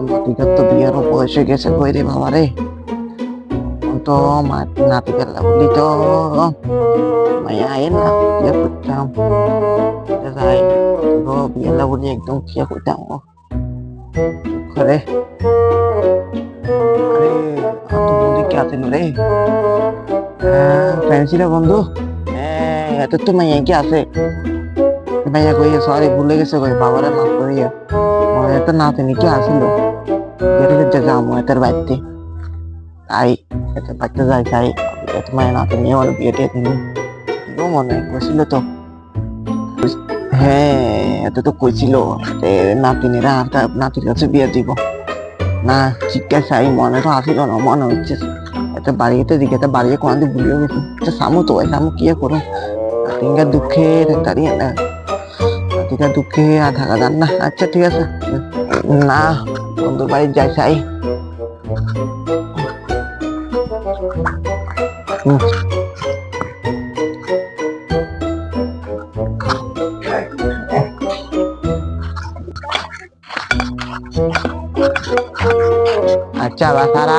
নাতিকার তো বিয়েরও বয়স হয়ে গেছে কই রে বাবা রে। তো নাতি পেলা বলি তো মায়া আইন না বিয়ে করতাম যাই বিয়েলা বলি একদম বিয়ে করতাম করে। আরে তো বন্ধু কে আছেন রে? ফ্রেন্ডসি রে বন্ধু, এত তো মাইয়া কি আছে? মাইয়া কই সরি ভুলে গেছে কই বাবারে মাফ করিয়া। এত নাতিনি কি আসিল যেটা যাবো এটার বাড়িতে তাই এত বাচ্চা যাই তাই এত মায়ের নাতিনি আমার বিয়েটা তিনি মনে কইছিল তো। হ্যাঁ এত তো কইছিল নাতিনিরা নাতির কাছে বিয়ে দিব না। জিজ্ঞাসা মনে তো আসিল না, মনে হচ্ছে এত বাড়িতে দিকে বাড়িয়ে কোনদিন ভুলিও গেছি। সামু তো সামু কি করো নাতিনকার দুঃখে দাঁড়িয়ে না, নাতিকার দুঃখে আর থাকা যান না। আচ্ছা ঠিক আছে না বন্ধুর বাড়ি যাই চাই। अच्छा बतारा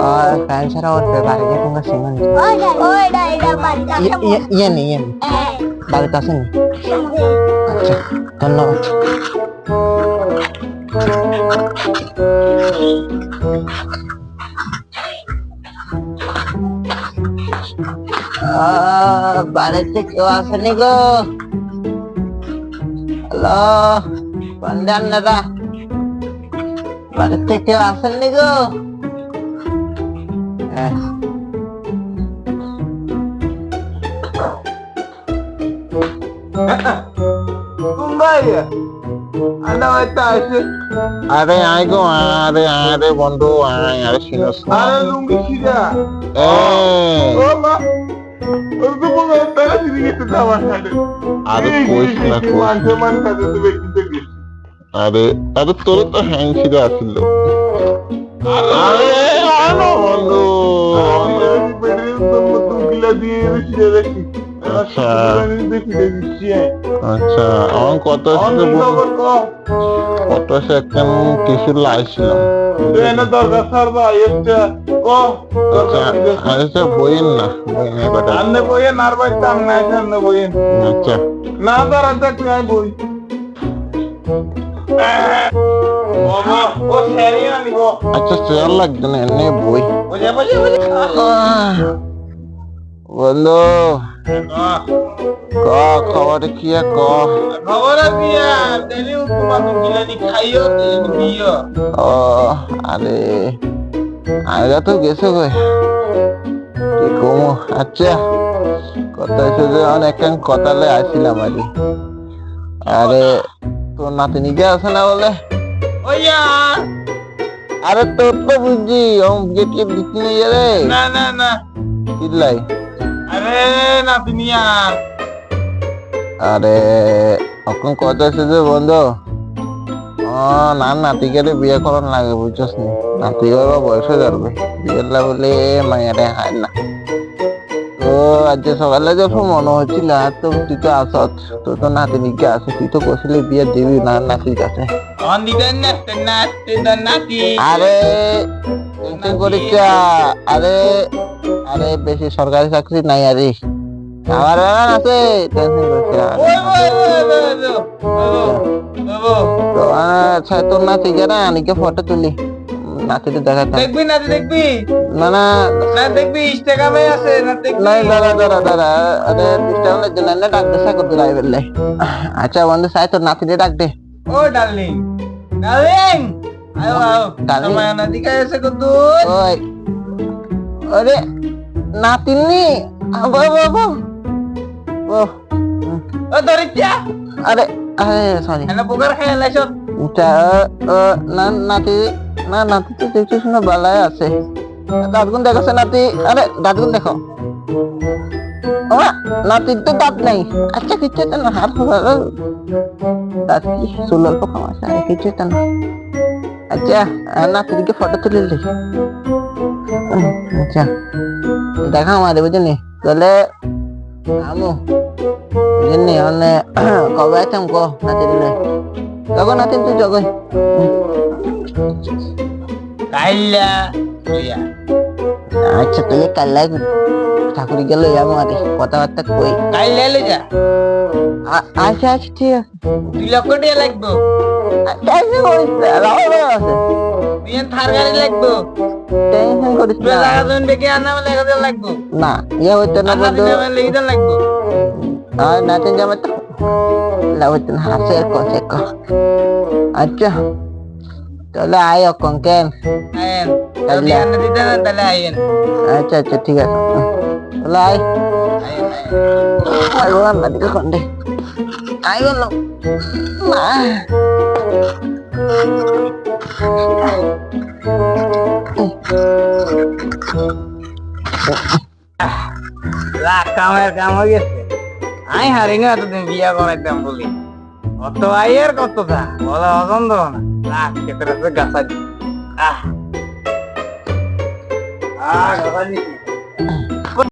और फैन सारा और पे बारे में तुमका सीमन ये नहीं बारे का नहीं। अच्छा धन्यवाद। बारे से क्यों आसने को हेलो बंदन नदा बारे से क्यों आसने को আরে আয় গো আরে আরে বন্ধু আয় আরে সিনোস আরে লুঙ্গি ছিড়া ও মা ওর তো বড় তারা দিদি গেছে আমার সাথে আরে কইস না মান সাথে তো বেশি গেছে। আরে আরে তোর তো হ্যাং ছিড়া আসিল। আরে আনো বন্ধু আমি বেডরুম তো তুগিলা দিয়ে ছিড়ে দেখি। আচ্ছা দেখি আচ্ছা আমার কত আছে কত আছে একদম কিছু লাইছিলাম এনে দরকার স্যার ভাই একটা ও আচ্ছা বইন না বইন কথা আন্নে বইন আর ভাই তাম না আন্নে বইন আচ্ছা না দাঁড়া দেখ নাই বই বাবা ও সেরি না নিবো আচ্ছা চেয়ার লাগবে না এনে বই বুঝে বন্ধু ক খবর কি ক খবর দিয়া দেলি উপমা গিলানি খাইও দিও ও আরে আগা তো গেছে কই কি কমো। আচ্ছা কথা হচ্ছে যে অনেক কথালে আসছিলাম আগে। আরে তোর নাতিনি কে আছে না বলে ওইয়া আরে তোর তো বুঝছি গেট কে দিচ্ছি না রে না না না কিলাই আরে নাতিনিয়া আরে এখন কথা হচ্ছে যে বন্ধু না নাতিকে বিয়ে করার লাগে বুঝছস নি নাতির বয়স হয়ে যাবে বিয়ের বলে মায়েরে হায় না। তো আজ সকালে যখন মনে হচ্ছিল তো তুই তো আসত তোর তো নাতিনিকে আছে তুই তো কইছিলি বিয়ে দিবি না নাতির কাছে। আরে টেনশন করিস আরে আরে বেশি সরকারি চাকরি নাই আরে আমার আছে টেনশন করিস আচ্ছা তোর নাতি যারা আনিকে ফটো তুলি নাতিতে দেখা দেখবি নাতি দেখবি না না না দেখবি ইনস্টাগ্রামে আছে না দেখবি নাই দাঁড়া আরে ইনস্টাগ্রামে জন্য না ডাক দে সাকর দিলাই বললে। আচ্ছা বন্ধু সাই তোর নাতিতে ডাক দে। ও ডার্লিং ডার্লিং আয় আয় সময় নাতি কাছে কত ওই আরে নাতিনি বাবা ও ও দরিদ্রা আরে আরে সরি এনে পোকার খেয়ে লাইছত না নাতি না নাতি তো দেখতে শুনে বালায় আছে দাঁতগুন দেখাছে নাতি আরে দাঁতগুন দেখো নাতির তো দাঁত নাই। আচ্ছা কিছু না হাত দাঁত কি চুল অল্প কম আছে আর কিছু না। আচ্ছা নাতিকে ফটো তুলে দিই। আচ্ছা দেখা আমারে বুঝলি তাহলে আমু মানে কবে আইতাম কো নাতি দিলে যখন নাতিন তুই যখন কাইলা লইয়া আচ্ছা তাহলে কাল ঠাকুরি গেল আমাদের কথাবার্তা কই কাইলা লই যা আচ্ছা আচ্ছা ঠিক আছে 2 লক্ষ টাকা লাগবে টেনশন করিস না রাহুল আছে বিয়ান থার গাড়ি লাগবে টেনশন করিস তুই না জায়গা জমি বেকে আনা মানে লাগা লাগবে না ইয়ে হইতো না আনা বন্ধু দিনে লেগে লাগবে আর নাতিন জামাই তো লাউত না হাসে কসে ক আচ্ছা তাহলে আয় অকন কেন আয়েন যদি আনা দিতে না তাহলে আয়েন আচ্ছা আচ্ছা ঠিক আছে তাহলে আয় আয়েন আয় না দিকে খন্ডে আয় বলো মা কামের কাম হয়ে গেছে আই হারি না এতদিন বিয়া করাইতাম বলি কত আয়ের কত থা বলা পছন্দ না রাখ কেটে গাছা গাছা দিছি